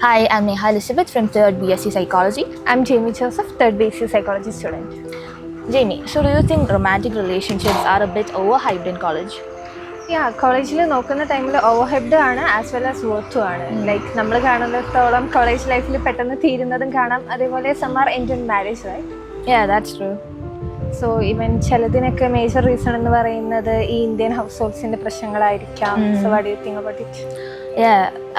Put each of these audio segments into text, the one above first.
Hi, I'm Neha Elizabeth from 3rd BSc Psychology. I'm Jamie Joseph, 3rd BSc Psychology student. Jamie, so do you think romantic relationships are a bit overhyped in college? കോളേജിൽ നോക്കുന്ന ടൈമിൽ over head ആണ് as well as വർത്തു ആണ്. Like നമ്മൾ കാണുന്നിടത്തോളം college ലൈഫിൽ പെട്ടെന്ന് തീരുന്നതും കാണാം, അതേപോലെ some are end in marriage, right? Yeah, that's true. So even ചിലതിനൊക്കെ മേജർ റീസൺ എന്ന് പറയുന്നത് ഈ ഇന്ത്യൻ ഹൗസ് ഹോൾഡ്സിന്റെ പ്രശ്നങ്ങളായിരിക്കാം. So what do you think about it?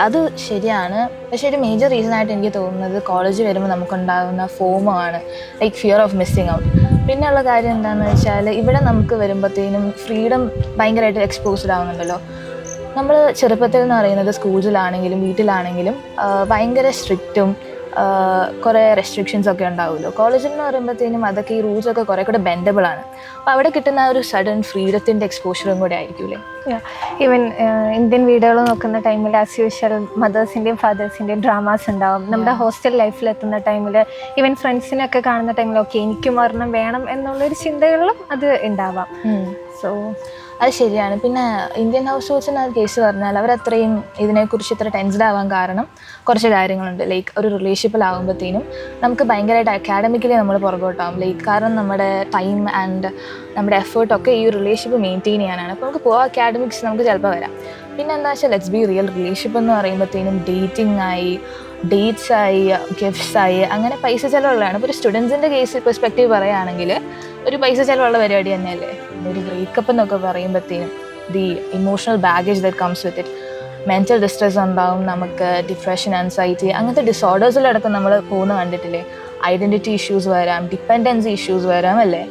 അത് ശരിയാണ്. പക്ഷേ ഒരു മേജർ റീസൺ ആയിട്ട് എനിക്ക് തോന്നുന്നത് കോളേജ് വരുമ്പോൾ നമുക്കുണ്ടാകുന്ന ഫോമോ ആണ്, like fear of missing out. പിന്നെയുള്ള കാര്യം എന്താണെന്ന് വെച്ചാൽ ഇവിടെ നമുക്ക് വരുമ്പോഴത്തേനും ഫ്രീഡം ഭയങ്കരമായിട്ട് എക്സ്പോസ്ഡ് ആവുന്നുണ്ടല്ലോ. നമ്മൾ ചെറുപ്പത്തിൽ എന്ന് പറയുന്നത് സ്കൂൾസിലാണെങ്കിലും വീട്ടിലാണെങ്കിലും ഭയങ്കര സ്ട്രിക്റ്റും കുറേ റെസ്ട്രിക്ഷൻസ് ഒക്കെ ഉണ്ടാവുമല്ലോ. കോളേജിൽ എന്ന് പറയുമ്പോഴത്തേനും അതൊക്കെ ഈ റൂൾസൊക്കെ കുറേ കൂടെ ബെൻഡബിൾ ആണ്. അപ്പോൾ അവിടെ കിട്ടുന്ന ഒരു സഡൻ ഫ്രീഡത്തിൻ്റെ എക്സ്പോഷറും കൂടെ ആയിരിക്കുമല്ലേ. ഈവൻ ഇന്ത്യൻ വീടുകൾ നോക്കുന്ന ടൈമിൽ ആസ് യൂഷ്വൽ മദേഴ്സിൻ്റെയും ഫാദേഴ്സിൻ്റെയും ഡ്രാമാസ് ഉണ്ടാവും. നമ്മുടെ ഹോസ്റ്റൽ ലൈഫിൽ എത്തുന്ന ടൈമിൽ ഈവൻ ഫ്രണ്ട്സിനൊക്കെ കാണുന്ന ടൈമിൽ ഓക്കെ എനിക്കും ഒരെണ്ണം വേണം എന്നുള്ളൊരു ചിന്തകളിലും അത് ഉണ്ടാവാം. സോ അത് ശരിയാണ്. പിന്നെ ഇന്ത്യൻ ഹൗസ് ഹോൾഡ്സിൻ്റെ കേസ് പറഞ്ഞാൽ അവരത്രയും ഇതിനെക്കുറിച്ച് ഇത്ര ടെൻസ്ഡ് ആവാൻ കാരണം കുറച്ച് കാര്യങ്ങളുണ്ട്. ലൈക്ക് ഒരു റിലേഷൻഷിപ്പിലാവുമ്പോഴത്തേനും നമുക്ക് ഭയങ്കരമായിട്ട് അക്കാഡമിക്കലി നമ്മൾ പുറകോട്ടാവും. ലൈക്ക് കാരണം നമ്മുടെ ടൈം ആൻഡ് നമ്മുടെ എഫേർട്ടൊക്കെ ഈ റിലേഷൻഷിപ്പ് മെയിൻറ്റെയിൻ ചെയ്യാനാണ്. അപ്പോൾ നമുക്ക് പോവാ അക്കാഡമിക്സ് നമുക്ക് ചിലപ്പോൾ വരാം. പിന്നെ എന്താ വെച്ചാൽ ലെറ്റ്സ് ബി റിയൽ, റിലേഷൻഷിപ്പ് എന്ന് പറയുമ്പോഴത്തേനും ഡേറ്റിംഗ് ആയി, ഡേറ്റ്സ് ആയി, ഗിഫ്റ്റ്സ് ആയി, അങ്ങനെ പൈസ ചിലവുള്ളതാണ്. ഇപ്പോൾ ഒരു സ്റ്റുഡൻസിൻ്റെ കേസ് പെർസ്പെക്റ്റീവ് പറയുകയാണെങ്കിൽ ഒരു പൈസ ചിലവുള്ള പരിപാടി തന്നെയല്ലേ. ഒരു ബ്രേക്കപ്പ് എന്നൊക്കെ പറയുമ്പോഴത്തേനും the emotional baggage that comes with it, mental distress ഉണ്ടാവും, നമുക്ക് ഡിപ്രഷൻ, ആൻസൈറ്റി, അങ്ങനത്തെ ഡിസോർഡേഴ്സിലടക്കം നമ്മൾ പോകുന്ന കണ്ടിട്ടില്ലേ. ഐഡൻറ്റിറ്റി ഇഷ്യൂസ് വരാം, ഡിപ്പെൻഡൻസി ഇഷ്യൂസ് വരാം അല്ലേ.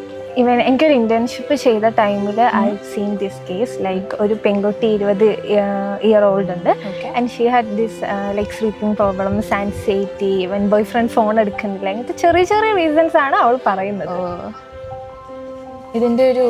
ഈവൻ എനിക്കൊരു ഇൻറ്റേൺഷിപ്പ് ചെയ്ത ടൈമിൽ I seen this case. Like ഒരു പെൺകുട്ടി 20 ഇയർ ഓൾഡ് ഉണ്ട് and she had this like sleeping problems, anxiety, even boy friend phone എടുക്കുന്നില്ല, അങ്ങനത്തെ ചെറിയ ചെറിയ റീസൺസ് ആണ് അവൾ പറയുന്നത്. ഇതിൻ്റെ ഒരു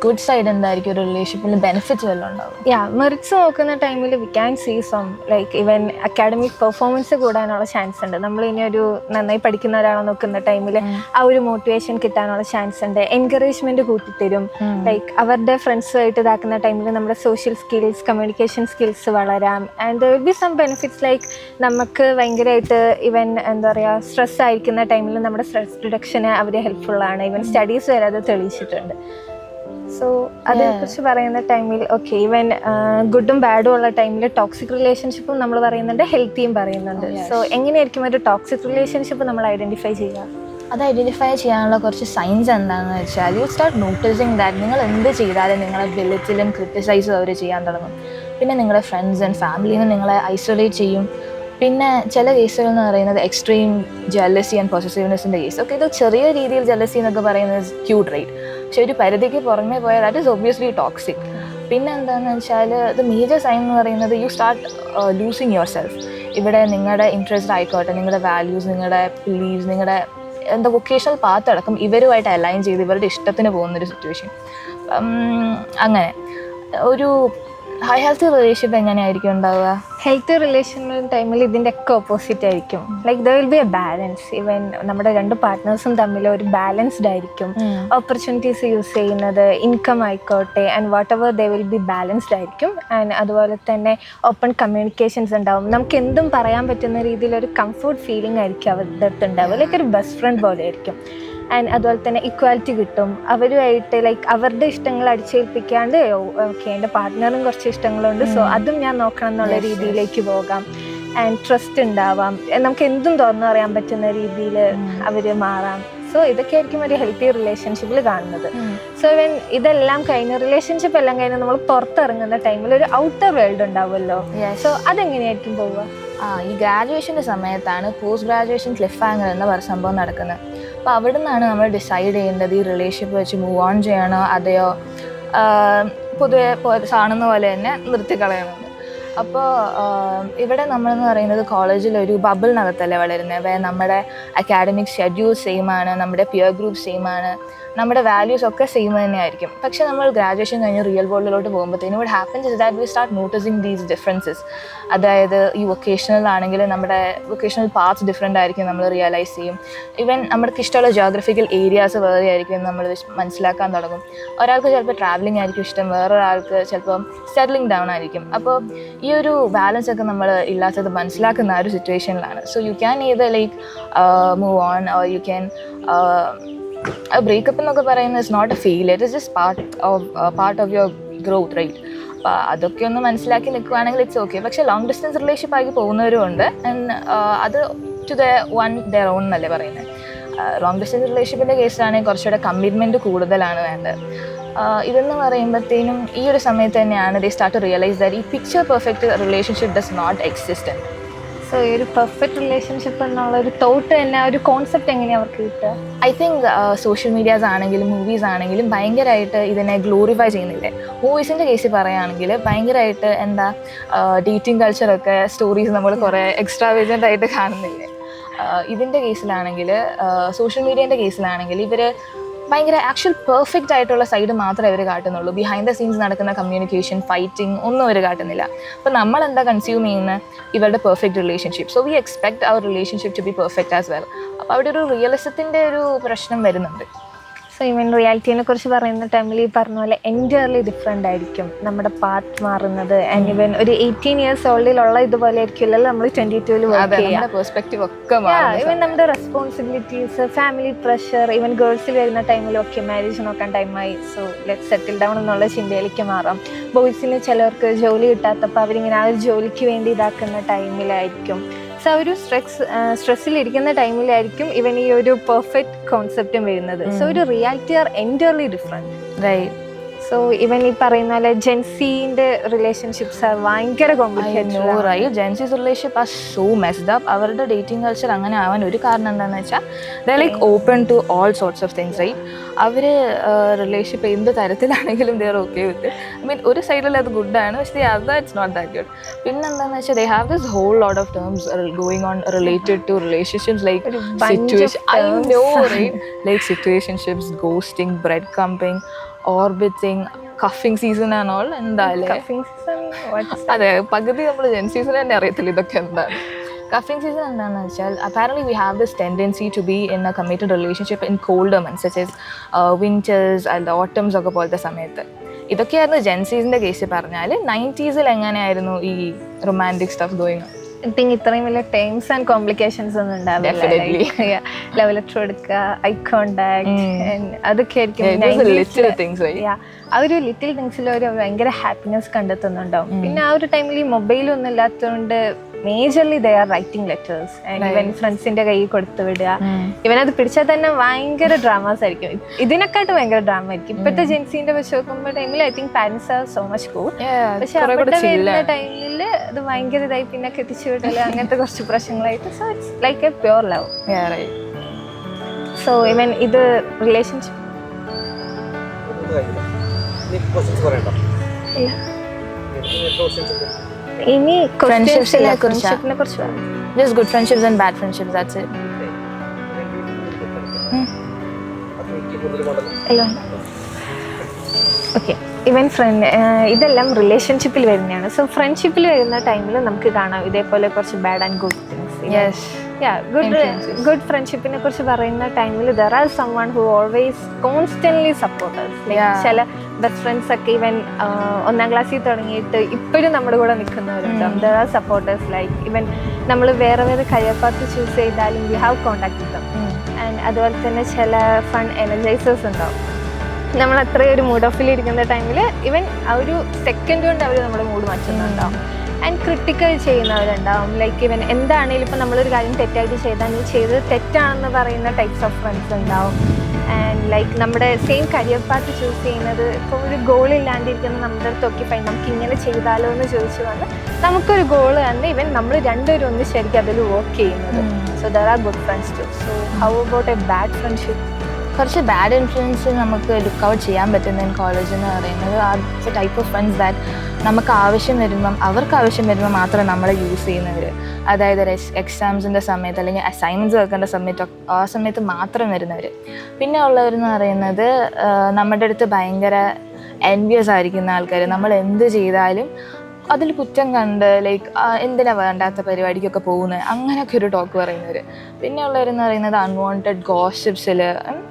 ഗുഡ് സൈഡ് എന്തായിരിക്കും? ഒരു റിലേഷൻഷിപ്പിന് ബെനിഫിറ്റ്സ് വല്ലതും ഉണ്ടാവും? മെറിറ്റ്സ് നോക്കുന്ന ടൈമിൽ we can see some like even academic performance കൂടാനുള്ള ചാൻസ് ഉണ്ട്. നമ്മൾ ഇനി ഒരു നന്നായി പഠിക്കുന്ന ഒരാളെ നോക്കുന്ന ടൈമിൽ ആ ഒരു മോട്ടിവേഷൻ കിട്ടാനുള്ള ചാൻസ് ഉണ്ട്. എൻകറേജ്മെന്റ് കൂട്ടിത്തരും. ലൈക്ക് അവരുടെ ഫ്രണ്ട്സുമായിട്ട് ഇതാക്കുന്ന ടൈമിൽ നമ്മുടെ സോഷ്യൽ സ്കിൽസ്, കമ്മ്യൂണിക്കേഷൻ സ്കിൽസ് വളരാം. And there will be some benefits like നമുക്ക് ഭയങ്കരമായിട്ട് ഈവൻ എന്താ പറയുക സ്ട്രെസ് ആയിരിക്കുന്ന ടൈമിൽ നമ്മുടെ സ്ട്രെസ് റിഡക്ഷന് അവർ ഹെൽപ്ഫുള്ളാണ്. ഈവൻ സ്റ്റഡീസ് വരെ അത് തെളിയിച്ചിട്ടുണ്ട്. സോ അതേക്കുറിച്ച് പറയുന്ന ടൈമിൽ ഓക്കെ ഈവൻ ഗുഡും ബാഡും ഉള്ള ടൈമിൽ ടോക്സിക് റിലേഷൻഷിപ്പും നമ്മൾ പറയുന്നുണ്ട്, ഹെൽത്തിയും പറയുന്നുണ്ട്. സോ എങ്ങനെയായിരിക്കും ഒരു ടോക്സിക് റിലേഷൻഷിപ്പ് നമ്മൾ ഐഡൻറ്റിഫൈ ചെയ്യുക? അത് ഐഡൻറ്റിഫൈ ചെയ്യാനുള്ള കുറച്ച് സൈൻസ് എന്താണെന്ന് വെച്ചാൽ യു സ്റ്റാർട്ട് നോട്ടീസിങ് ദാറ്റ് നിങ്ങൾ എന്ത് ചെയ്താലും നിങ്ങളെ ബിലിറ്റിലും ക്രിറ്റിസൈസും അവർ ചെയ്യാൻ തുടങ്ങും. പിന്നെ നിങ്ങളുടെ ഫ്രണ്ട്സ് ആൻഡ് ഫാമിലിയിൽ നിന്ന് നിങ്ങളെ ഐസൊലേറ്റ് ചെയ്യും. പിന്നെ ചില കേസുകൾ എന്ന് പറയുന്നത് എക്സ്ട്രീം ജെലസി ആൻഡ് പൊസസീവ്നെസ്സിൻ്റെ കേസ്. ഓക്കെ, ഇത് ചെറിയ രീതിയിൽ ജെലസി എന്നൊക്കെ പറയുന്നത് ക്യൂട്ട്, റൈറ്റ്? പക്ഷെ ഒരു പരിധിക്ക് പുറമേ പോയാൽ ദാറ്റ് ഈസ് ഒബ്വിയസ്ലി ടോക്സിക്. പിന്നെ എന്താണെന്ന് വെച്ചാൽ ദ മേജർ സൈൻ എന്ന് പറയുന്നത് you start losing your self. ഇവിടെ നിങ്ങളുടെ ഇൻട്രസ്റ്റ് ആയിക്കോട്ടെ, നിങ്ങളുടെ വാല്യൂസ്, നിങ്ങളുടെ ബിലീവ്സ്, നിങ്ങളുടെ എന്താ വൊക്കേഷണൽ പാത്ത് അടക്കം ഇവരുമായിട്ട് അലൈൻ ചെയ്ത് ഇവരുടെ ഇഷ്ടത്തിന് പോകുന്നൊരു സിറ്റുവേഷൻ. അങ്ങനെ ഒരു ഹൈ ഹെൽത്തി റിലേഷൻഷിപ്പ് എങ്ങനെയായിരിക്കും ഉണ്ടാവുക? ഹെൽത്തി റിലേഷൻഷിപ്പ് ടൈമിൽ ഇതിൻ്റെ ഒക്കെ ഓപ്പോസിറ്റ് ആയിരിക്കും. Like there will B A balance. Even നമ്മുടെ രണ്ട് പാർട്ട്നേഴ്സും തമ്മിൽ ഒരു ബാലൻസ്ഡ് ആയിരിക്കും. ഓപ്പർച്യൂണിറ്റീസ് യൂസ് ചെയ്യുന്നത്, ഇൻകം ആയിക്കോട്ടെ, and what ever they will be balanced ആയിരിക്കും. ആൻഡ് അതുപോലെ തന്നെ ഓപ്പൺ കമ്മ്യൂണിക്കേഷൻസ് ഉണ്ടാവും. നമുക്ക് എന്തും പറയാൻ പറ്റുന്ന രീതിയിലൊരു കംഫർട്ട് ഫീലിംഗ് ആയിരിക്കും അവരുടെ അടുത്ത് ഉണ്ടാവുക. ലൈക്ക് ഒരു ബെസ്റ്റ് ഫ്രണ്ട് പോലെ ആയിരിക്കും. ആൻഡ് അതുപോലെ തന്നെ ഇക്വാലിറ്റി കിട്ടും. അവരുമായിട്ട് ലൈക്ക് അവരുടെ ഇഷ്ടങ്ങൾ അടിച്ചേൽപ്പിക്കാണ്ട് ഓക്കെ എൻ്റെ പാർട്ട്ണറും കുറച്ച് ഇഷ്ടങ്ങളുണ്ട്, സോ അതും ഞാൻ നോക്കണം എന്നുള്ള രീതിയിലേക്ക് പോകാം. ആൻഡ് ട്രസ്റ്റ് ഉണ്ടാവാം. നമുക്ക് എന്തും തുറന്നു പറയാൻ പറ്റുന്ന രീതിയിൽ അവർ മാറാം. സോ ഇതൊക്കെ ആയിരിക്കും ഒരു ഹെൽത്തി റിലേഷൻഷിപ്പിൽ കാണുന്നത്. സോ ഇതെല്ലാം കഴിഞ്ഞ് റിലേഷൻഷിപ്പ് എല്ലാം കഴിഞ്ഞ് നമ്മൾ പുറത്തിറങ്ങുന്ന ടൈമിൽ ഒരു ഔട്ടർ വേൾഡ് ഉണ്ടാവുമല്ലോ. സോ അതെങ്ങനെയായിരിക്കും പോവുക? ഈ ഗ്രാജുവേഷൻ്റെ സമയത്താണ് പോസ്റ്റ് ഗ്രാജുവേഷൻ ക്ലിഫ് ഹാങ്ങർ എന്ന സംഭവം നടക്കുന്നത്. അപ്പോൾ അവിടെ നിന്നാണ് നമ്മൾ ഡിസൈഡ് ചെയ്യേണ്ടത് ഈ റിലേഷൻഷിപ്പ് വെച്ച് മൂവ് ഓൺ ചെയ്യണോ അതെയോ പൊതുവെ കാണുന്ന പോലെ തന്നെ നിർത്തിക്കളയണമെന്ന്. അപ്പോൾ ഇവിടെ നമ്മളെന്ന് പറയുന്നത് കോളേജിലൊരു ബബിളിനകത്തല്ലേ വളരുന്നത്. നമ്മുടെ അക്കാഡമിക് ഷെഡ്യൂൾ സെയിം ആണ്, നമ്മുടെ പിയർ ഗ്രൂപ്പ് സെയിം ആണ്, നമ്മുടെ വാല്യൂസ് ഒക്കെ സെയിം തന്നെയായിരിക്കും. പക്ഷേ നമ്മൾ ഗ്രാജുവേഷൻ കഴിഞ്ഞ് റിയൽ വേൾഡിലോട്ട് പോകുമ്പോഴത്തേനും what happens is that we start noticing these differences. അതായത് ഈ വൊക്കേഷണൽ ആണെങ്കിൽ നമ്മുടെ വൊക്കേഷണൽ പാത്സ് ഡിഫറെൻ്റ് ആയിരിക്കും നമ്മൾ റിയലൈസ് ചെയ്യും. ഈവൻ നമുക്ക് ഇഷ്ടമുള്ള ജോഗ്രഫിക്കൽ ഏരിയാസ് വേറെ ആയിരിക്കും നമ്മൾ മനസ്സിലാക്കാൻ തുടങ്ങും. ഒരാൾക്ക് ചിലപ്പോൾ ട്രാവലിംഗ് ആയിരിക്കും ഇഷ്ടം, വേറൊരാൾക്ക് ചിലപ്പം സെറ്റിലിംഗ് ഡൗൺ ആയിരിക്കും. അപ്പോൾ ഈ ഒരു ബാലൻസ് ഒക്കെ നമ്മൾ ഇല്ലാത്തത് മനസ്സിലാക്കുന്ന ആ ഒരു സിറ്റുവേഷനിലാണ്. So you can either like move on or you can breakup എന്നൊക്കെ പറയുന്നത് it's not a failure, it is just part of your growth, right? അപ്പോൾ അതൊക്കെ ഒന്ന് മനസ്സിലാക്കി നിൽക്കുകയാണെങ്കിൽ ഇറ്റ്സ് ഓക്കെ. പക്ഷേ ലോങ് ഡിസ്റ്റൻസ് റിലേഷൻഷിപ്പ് ആക്കി പോകുന്നവരും ഉണ്ട്. ആൻഡ് അത് ടു their own എന്നല്ലേ പറയുന്നത്. ലോങ് ഡിസ്റ്റൻസ് റിലേഷൻഷിപ്പിൻ്റെ കേസിലാണെങ്കിൽ കുറച്ചുകൂടെ കമ്മിറ്റ്മെൻറ്റ് കൂടുതലാണ് വേണ്ടത്. ഇതെന്ന് പറയുമ്പോഴത്തേനും ഈ ഒരു സമയത്ത് തന്നെയാണ് they start to realise that ഈ picture perfect relationship does not exist. So ഈ ഒരു പെർഫെക്റ്റ് റിലേഷൻഷിപ്പ് എന്നുള്ള ഒരു തോട്ട് തന്നെ, ഒരു കോൺസെപ്റ്റ് എങ്ങനെയാണ് അവർക്ക് കിട്ടുക? ഐ തിങ്ക് സോഷ്യൽ മീഡിയാസ് ആണെങ്കിലും മൂവീസ് ആണെങ്കിലും ഭയങ്കരമായിട്ട് ഇതിനെ ഗ്ലോറിഫൈ ചെയ്യുന്നില്ലേ. മൂവീസിൻ്റെ കേസിൽ പറയുകയാണെങ്കിൽ ഭയങ്കരമായിട്ട് എന്താ ഡേറ്റിംഗ് കൾച്ചറൊക്കെ സ്റ്റോറീസ് നമ്മൾ കുറേ എക്സ്ട്രാവേജൻ്റ് ആയിട്ട് കാണുന്നില്ലേ. ഇതിൻ്റെ കേസിലാണെങ്കിൽ സോഷ്യൽ മീഡിയേൻ്റെ കേസിലാണെങ്കിൽ ഇവർ ഭയങ്കര ആക്ച്വൽ പെർഫെക്റ്റ് ആയിട്ടുള്ള സൈഡ് മാത്രമേ അവർ കാട്ടുന്നുള്ളൂ. ബിഹൈൻഡ് ദ സീൻസ് നടക്കുന്ന കമ്മ്യൂണിക്കേഷൻ, ഫൈറ്റിംഗ് ഒന്നും അവർ കാട്ടുന്നില്ല. അപ്പോൾ നമ്മൾ എന്താ കൺസ്യൂം ചെയ്യുന്ന ഇവരുടെ perfect relationship. So we expect അവർ relationship to be perfect as well. അപ്പോൾ അവിടെ ഒരു റിയലിസത്തിൻ്റെ ഒരു പ്രശ്നം വരുന്നുണ്ട്. സോ ഈവൻ റിയാലിറ്റീനെ കുറിച്ച് പറയുന്ന ടൈമിൽ ഈ പറഞ്ഞ പോലെ എൻറ്റയർലി ഡിഫറെൻ്റ് ആയിരിക്കും നമ്മുടെ പാത്ത് മാറുന്നത്. ആൻഡ് ഈവൻ ഒരു 18 years ഓൾഡിലുള്ള ഇതുപോലെ ആയിരിക്കില്ലല്ലോ നമ്മൾ 22-ൽ വർക്ക് ചെയ്യുക. പെർസ്പെക്റ്റീവ് ഒക്കെ ഈവൻ നമ്മുടെ റെസ്പോൺസിബിലിറ്റീസ്, ഫാമിലി പ്രഷർ, ഈവൻ ഗേൾസിൽ വരുന്ന ടൈമിലൊക്കെ മാരേജ് നോക്കാൻ ടൈമായി, സോ ലെറ്റ് സെറ്റിൽ ഡൗൺ എന്നുള്ള ചിന്തയിലേക്ക് മാറാം. ബോയ്സിന് ചിലർക്ക് ജോലി കിട്ടാത്തപ്പോൾ അവരിങ്ങനെ ആ ഒരു ജോലിക്ക് വേണ്ടി ഇതാക്കുന്ന ടൈമിലായിരിക്കും. സോ ആ ഒരു സ്ട്രെസ്സിലിരിക്കുന്ന ടൈമിലായിരിക്കും ഇവൻ ഈ ഒരു പെർഫെക്റ്റ് കോൺസെപ്റ്റും വരുന്നത്. സോ ഒരു reality are entirely different, right? So even ഈ പറയുന്ന പോലെ ജെൻസിന്റെ റിലേഷൻഷിപ്സ് ഭയങ്കര complicated. Gen Z's relationship are so messed up. അവരുടെ ഡേറ്റിംഗ് കൾച്ചർ അങ്ങനെ ആവാൻ ഒരു കാരണം എന്താണെന്ന് വെച്ചാൽ they like open to all sorts of things, right? അവർ റിലേഷൻഷിപ്പ് എന്ത് തരത്തിലാണെങ്കിലും they are okay with. I mean ഒരു സൈഡിൽ അത് ഗുഡാണ്, പക്ഷേ other it's not that good. പിന്നെന്താണെന്ന് വെച്ചാൽ they have this whole lot of terms going on related to relationships like situation, I know, right? Like situationships, ghosting, breadcrumbing, orbiting, cuffing season and all. എന്തായാലും അതെ, പകുതി നമ്മൾ ജെൻസീസിന് തന്നെ അറിയത്തില്ല ഇതൊക്കെ എന്താണ്. കഫിംഗ് സീസൺ എന്താണെന്ന് വെച്ചാൽ apparently we have this tendency to be in a committed relationship in colder months such as winters and autumns ഒക്കെ പോലത്തെ സമയത്ത്. ഇതൊക്കെയായിരുന്നു ജെൻസീസിൻ്റെ കേസിൽ പറഞ്ഞാൽ. 90s എങ്ങനെയായിരുന്നു ഈ romantic stuff going? I think ഇത്രയും വലിയ ടേംസ് ആൻഡ് കോംപ്ലിക്കേഷൻസ് ഒന്നും ഉണ്ടാവില്ല. ലവ് ലെറ്റർ കൊടുക്കുക, ഐ കോണ്ടാക്ട്, അതൊക്കെ ആയിരിക്കും ആ ഒരു ലിറ്റിൽ തിങ്സിൽ ഒരു ഭയങ്കര ഹാപ്പിനെസ് കണ്ടെത്തുന്നുണ്ടാവും. പിന്നെ ആ ഒരു ടൈമിൽ ഈ മൊബൈലൊന്നും ഇല്ലാത്തതുകൊണ്ട് majorly they are writing letters and ഇവൻ ഫ്രണ്ട്സിന്റെ കയ്യിൽ കൊടുത്തു വിടുക. ഇവനത് പിടിച്ചാൽ തന്നെ ഭയങ്കര ഡ്രാമാസ് ആയിരിക്കും. ഇതിനെക്കാട്ട് ഭയങ്കര ഡ്രാമ ആയിരിക്കും. ഇപ്പോഴത്തെ ജെൻസിന്റെ വെച്ച് നോക്കുമ്പോൾ ടൈമിൽ I think parents are so much cool. പക്ഷെ അവിടെ വരുന്ന ടൈമിൽ അത് ഭയങ്കര ഇതായി പിന്നെ കെട്ടിച്ചു വിടല് അങ്ങനത്തെ കുറച്ച് പ്രശ്നങ്ങളായിട്ട്. So it's like a pure love. So even ഇത് റിലേഷൻഷിപ്പ് ഇനി ഫ്രണ്ട്ഷിപ്സിനെ കുറിച്ച് just good friendships and bad friendships, that's it. Okay, even ഇതെല്ലാം റിലേഷൻഷിപ്പിൽ വരുന്നതാണ്. സോ ഫ്രണ്ട്ഷിപ്പിൽ വരുന്ന ടൈമിൽ നമുക്ക് കാണാം ഇതേപോലെ കുറച്ച് bad and good things. Good ഫ്രണ്ട്ഷിപ്പിനെ കുറിച്ച് പറയുന്ന ടൈമിൽ there are someone who always constantly supporters. ചില ബെസ്റ്റ് ഫ്രണ്ട്സ് ഒക്കെ ഇവൻ 1ാം ക്ലാസ്സിൽ തുടങ്ങിയിട്ട് ഇപ്പോഴും നമ്മുടെ കൂടെ നിൽക്കുന്നവരുണ്ടാവും. There are supporters like even നമ്മൾ വേറെ വേറെ കരിയർ പാത്ത് ചൂസ് ചെയ്താലും we have contact with them. And അതുപോലെ തന്നെ ചില ഫൺ എനർജൈസേഴ്സ് ഉണ്ടാവും. നമ്മൾ അത്രയും ഒരു മൂഡ് ഓഫിൽ ഇരിക്കുന്ന ടൈമിൽ ഇവൻ ആ ഒരു സെക്കൻഡ് കൊണ്ട് അവർ നമ്മുടെ മൂഡ് മാറ്റുന്നുണ്ടാവും. ആൻഡ് ക്രിട്ടിക്കൽ ചെയ്യുന്നവരുണ്ടാവും. ലൈക്ക് ഇവൻ എന്താണെങ്കിലും ഇപ്പം നമ്മളൊരു കാര്യം തെറ്റായിട്ട് ചെയ്താൽ നീ ചെയ്തത് തെറ്റാണെന്ന് പറയുന്ന ടൈപ്സ് ഓഫ് ഫ്രണ്ട്സ് ഉണ്ടാവും. ആൻഡ് ലൈക്ക് നമ്മുടെ സെയിം കരിയർ പാത്ത് ചൂസ് ചെയ്യുന്നത് ഇപ്പോൾ ഒരു ഗോൾ ഇല്ലാണ്ടിരിക്കുന്ന നമ്മുടെ അടുത്തൊക്കെ ഫൈൻ നമുക്ക് ഇങ്ങനെ ചെയ്താലോ എന്ന് ചോദിച്ചു വന്ന് നമുക്കൊരു ഗോൾ തന്നെ ഇവൻ നമ്മൾ രണ്ടുപേരും ഒന്ന് ശരിക്കും അതിൽ വർക്ക് ചെയ്യുന്നത്. So there are good friends too. So how about a bad friendship? കുറച്ച് ബാഡ് ഇൻഫ്ലുവൻസ് നമുക്ക് ലുക്ക് ഔട്ട് ചെയ്യാൻ പറ്റുന്ന കോളേജ് എന്ന് പറയുന്നത് ആ ടൈപ്പ് ഓഫ് ഫ്രണ്ട്സ് ദാറ്റ് നമുക്ക് ആവശ്യം വരുമ്പം അവർക്ക് ആവശ്യം വരുമ്പോൾ മാത്രമേ നമ്മളെ യൂസ് ചെയ്യുന്നവർ. അതായത് എക്സാംസിൻ്റെ സമയത്ത് അല്ലെങ്കിൽ അസൈൻമെൻറ്റ്സ് വെക്കേണ്ട സമയത്ത് ആ സമയത്ത് മാത്രം വരുന്നവർ. പിന്നെ ഉള്ളവരെന്ന് പറയുന്നത് നമ്മുടെ അടുത്ത് ഭയങ്കര എൻവിയസ് ആയിരിക്കുന്ന ആൾക്കാർ. നമ്മൾ എന്ത് ചെയ്താലും അതിൽ കുറ്റം കണ്ട് ലൈക്ക് എന്തിനാ വേണ്ടാത്ത പരിപാടിക്കൊക്കെ പോകുന്നത്, അങ്ങനെയൊക്കെ ഒരു ടോക്ക് പറയുന്നവർ. പിന്നെ ഉള്ളവരെന്ന് പറയുന്നത് അൺവാണ്ടഡ് ഗോസിപ്സിൽ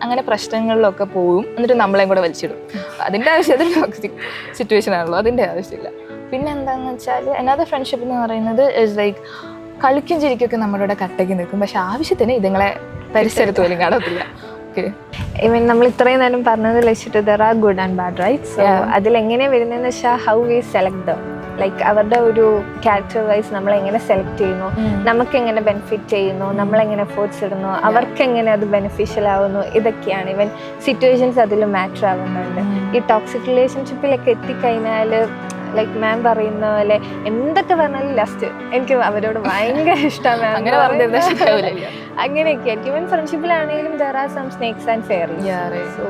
അങ്ങനെ പ്രശ്നങ്ങളിലൊക്കെ പോവും, എന്നിട്ട് നമ്മളെയും കൂടെ വലിച്ചിടും. അതിൻ്റെ ആവശ്യം അതിൽ ടോക്സിക് സിറ്റുവേഷൻ ആണല്ലോ, അതിൻ്റെ ആവശ്യമില്ല. പിന്നെ എന്താണെന്ന് വെച്ചാൽ അനദർ ഫ്രണ്ട്ഷിപ്പ് എന്ന് പറയുന്നത് ഇസ് ലൈക്ക് കളിക്കും ചിരിക്കൊക്കെ നമ്മളോട് കട്ടയ്ക്ക് നിൽക്കും, പക്ഷെ ആവശ്യത്തിന് ഇതുങ്ങളെ പരിസരത്ത് പോലും കാണത്തില്ല. ഓക്കെ, ഈവൻ നമ്മൾ ഇത്രയും നേരം പറഞ്ഞതിൽ വെച്ചിട്ട് there are good and bad right. So അതിലെങ്ങനെയാണ് വരുന്നതെന്ന് വെച്ചാൽ how we select them, like അവരുടെ ഒരു ക്യാരക്ടർ വൈസ് നമ്മളെങ്ങനെ സെലക്ട് ചെയ്യുന്നു, നമുക്ക് എങ്ങനെ ബെനിഫിറ്റ് ചെയ്യുന്നു, നമ്മളെങ്ങനെ എഫേർട്സ് ഇടുന്നു, അവർക്ക് എങ്ങനെ അത് ബെനിഫിഷ്യൽ ആവുന്നു, ഇതൊക്കെയാണ്. ഈവൻ സിറ്റുവേഷൻസ് അതിൽ മാറ്റർ ആവുന്നുണ്ട്. ഈ ടോക്സിക് റിലേഷൻഷിപ്പിലൊക്കെ എത്തിക്കഴിഞ്ഞാൽ ലൈക്ക് മാം പറയുന്ന പോലെ എന്തൊക്കെ പറഞ്ഞാലും ലാസ്റ്റ് എനിക്ക് അവരോട് ഭയങ്കര ഇഷ്ടമാണ് അങ്ങനെ പറഞ്ഞിരുന്ന അങ്ങനെയൊക്കെ ആയിരിക്കും. ഈവൻ ഫ്രണ്ട്ഷിപ്പിലാണെങ്കിലും there are some snakes and fairies. So